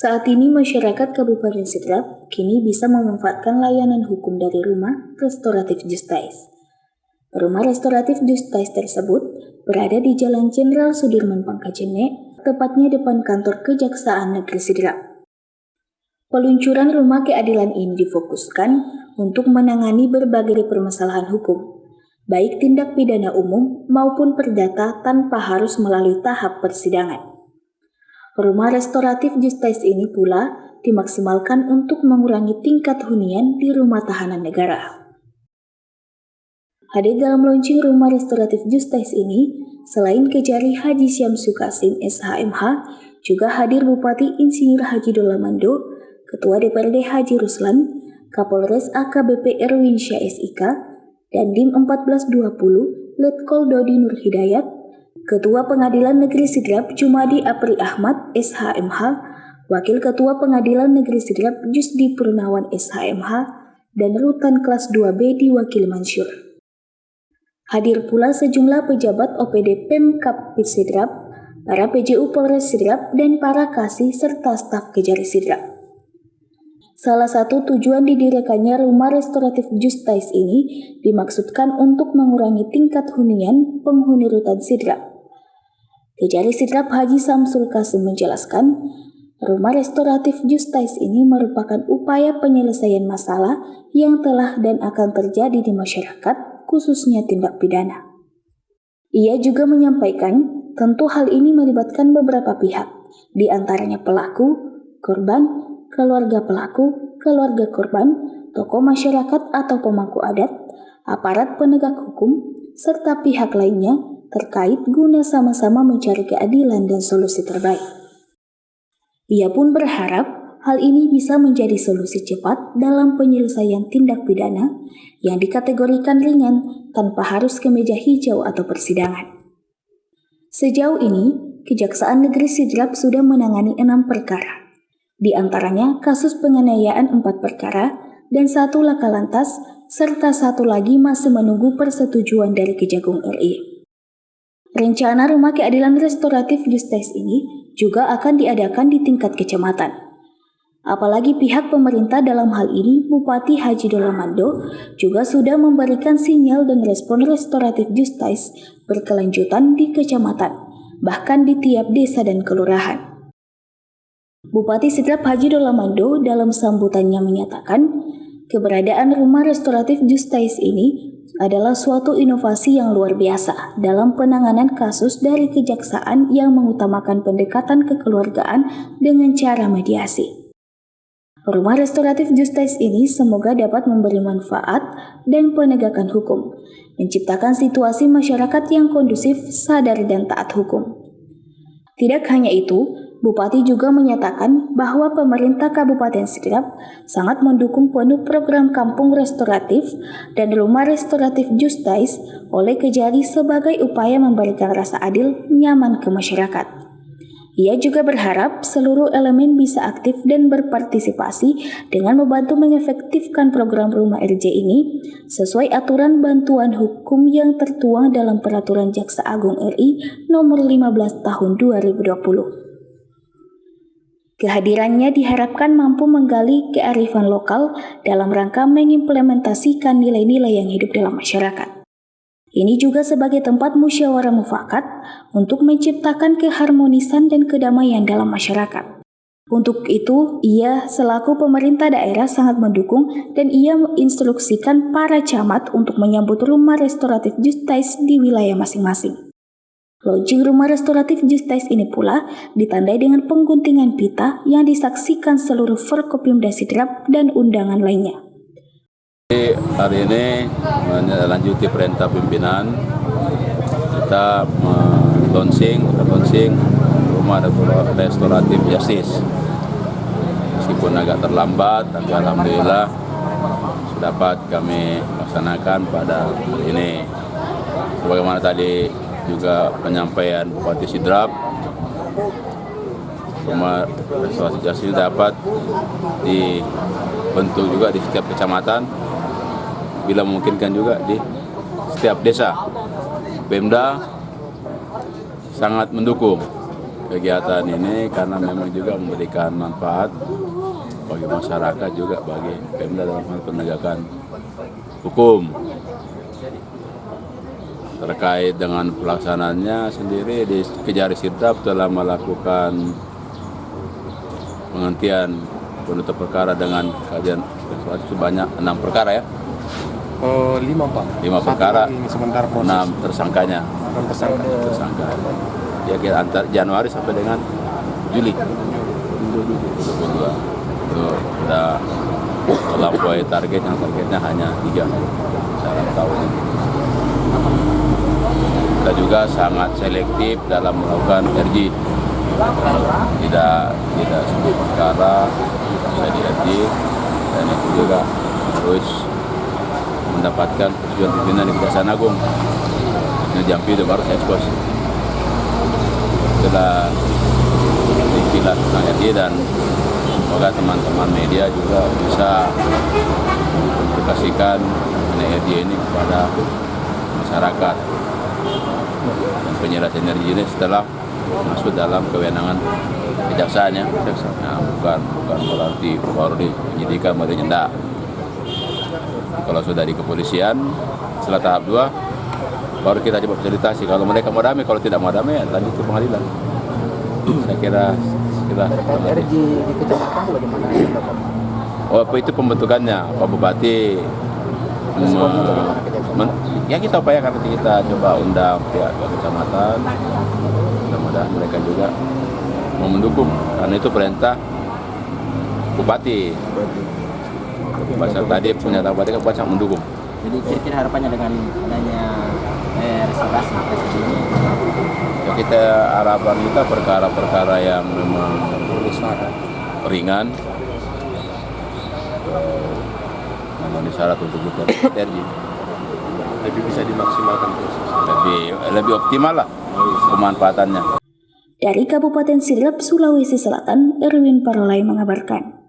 Saat ini masyarakat Kabupaten Sidrap kini bisa memanfaatkan layanan hukum dari rumah restoratif Justice. Rumah restoratif Justice tersebut berada di Jalan Jenderal Sudirman Pangkajene, tepatnya depan kantor Kejaksaan Negeri Sidrap. Peluncuran rumah keadilan ini difokuskan untuk menangani berbagai permasalahan hukum, baik tindak pidana umum maupun perdata tanpa harus melalui tahap persidangan. Rumah restoratif Justice ini pula dimaksimalkan untuk mengurangi tingkat hunian di rumah tahanan negara. Hadir dalam launching rumah restoratif Justice ini, selain Kejari Haji Syamsu Kasim SHMH, juga hadir Bupati Insinyur Haji Dolamando, Ketua DPRD Haji Ruslan, Kapolres AKBP Erwin Syah SIK, dan Dim 1420 Letkol Dodi Nur Hidayat, Ketua Pengadilan Negeri Sidrap Jumadi Apri Ahmad SHMH, Wakil Ketua Pengadilan Negeri Sidrap Jusdi Purnawan SHMH, dan Rutan Kelas 2B diwakili Mansur. Hadir pula sejumlah pejabat OPD Pemkab Sidrap, para PJU Polres Sidrap, dan para kasih serta staf Kejari Sidrap. Salah satu tujuan didirikannya rumah restoratif Justice ini dimaksudkan untuk mengurangi tingkat hunian penghuni rutan Sidrap. Kejari Sidrap Haji Samsul Kasim menjelaskan, rumah restoratif Justice ini merupakan upaya penyelesaian masalah yang telah dan akan terjadi di masyarakat, khususnya tindak pidana. Ia juga menyampaikan, tentu hal ini melibatkan beberapa pihak, di antaranya pelaku, korban, keluarga pelaku, keluarga korban, tokoh masyarakat atau pemangku adat, aparat penegak hukum, serta pihak lainnya terkait guna sama-sama mencari keadilan dan solusi terbaik. Ia pun berharap hal ini bisa menjadi solusi cepat dalam penyelesaian tindak pidana yang dikategorikan ringan tanpa harus ke meja hijau atau persidangan. Sejauh ini, Kejaksaan Negeri Sidrap sudah menangani 6 perkara. Di antaranya kasus penganiayaan 4 perkara dan 1 laka lantas, serta 1 lagi masih menunggu persetujuan dari Kejagung RI. Rencana Rumah Keadilan Restoratif Justice ini juga akan diadakan di tingkat kecamatan. Apalagi pihak pemerintah dalam hal ini Bupati Haji Dolamando juga sudah memberikan sinyal dan respon restoratif Justice berkelanjutan di kecamatan, bahkan di tiap desa dan kelurahan. Bupati Sidrap Haji Dolamando dalam sambutannya menyatakan, keberadaan rumah restoratif Justice ini adalah suatu inovasi yang luar biasa dalam penanganan kasus dari kejaksaan yang mengutamakan pendekatan kekeluargaan dengan cara mediasi. Rumah restoratif Justice ini semoga dapat memberi manfaat dan penegakan hukum, menciptakan situasi masyarakat yang kondusif, sadar dan taat hukum. Tidak hanya itu, Bupati juga menyatakan bahwa pemerintah Kabupaten Sidrap sangat mendukung penuh program kampung restoratif dan rumah restoratif Justice oleh Kejari sebagai upaya memberikan rasa adil nyaman ke masyarakat. Ia juga berharap seluruh elemen bisa aktif dan berpartisipasi dengan membantu mengefektifkan program rumah RJ ini sesuai aturan bantuan hukum yang tertuang dalam Peraturan Jaksa Agung RI Nomor 15 Tahun 2020. Kehadirannya diharapkan mampu menggali kearifan lokal dalam rangka mengimplementasikan nilai-nilai yang hidup dalam masyarakat. Ini juga sebagai tempat musyawarah mufakat untuk menciptakan keharmonisan dan kedamaian dalam masyarakat. Untuk itu, ia selaku pemerintah daerah sangat mendukung dan ia menginstruksikan para camat untuk menyambut rumah restoratif Justice di wilayah masing-masing. Launching rumah restoratif Justice ini pula ditandai dengan pengguntingan pita yang disaksikan seluruh Forkopimda Sidrap dan undangan lainnya. Hari ini melanjuti perintah pimpinan, kita launching rumah restoratif Justice. Meskipun agak terlambat, tapi alhamdulillah dapat kami laksanakan pada hari ini. Sebagaimana tadi juga penyampaian Bupati Sidrap, rumah restoratif Justice dapat dibentuk juga di setiap kecamatan, bila memungkinkan juga di setiap desa. Pemda sangat mendukung kegiatan ini karena memang juga memberikan manfaat bagi masyarakat juga bagi Pemda dalam hal penegakan hukum. Terkait dengan pelaksanaannya sendiri di Kejari Sidrap telah melakukan penghentian penutup perkara dengan kajian sebanyak 6 perkara ya. 5 Pak. 5 perkara, sementara 6 tersangkanya. 6 tersangka. Ya kira antar Januari sampai dengan Juli 2022. Itu sudah melampaui target, yang targetnya hanya 3 dalam tahun ini. Kita juga sangat selektif dalam melakukan RJ. Tidak semua perkara bisa di-RJ, dan itu juga harus mendapatkan persetujuan pimpinan di Kejaksaan Agung. Ini Jampi itu baru saya ekspos. Setelah dikilat RJ, dan semoga teman-teman media juga bisa mempublikasikan RJ ini kepada masyarakat. Dan penyelesaian energi ini setelah masuk dalam kewenangan kejaksaan ya. Nah, bukan berarti baru di penyidikan baru nyendak. Kalau sudah di kepolisian, setelah tahap 2 baru kita coba fasilitasi. Kalau mereka mau damai, kalau tidak mau damai ya lanjut ke pengadilan. Saya kira RJ di kecamatan bagaimana? Oh, apa itu pembentukannya? Pak Bupati ya kita upayakan, nanti kita coba undang pihak kecamatan, mudah-mudahan mereka juga mau mendukung, karena itu perintah Bupati. Bahasa tadi pernyataan Bupati kan Bupati mendukung. Jadi kira-kira harapannya dengan adanya restorasi ini? Ya, kita harapan kita perkara-perkara yang memang ringan, memenuhi syarat untuk kita terjadi. Lebih bisa dimaksimalkan lebih optimal lah pemanfaatannya. Dari Kabupaten Sidrap, Sulawesi Selatan, Erwin Parolai mengabarkan.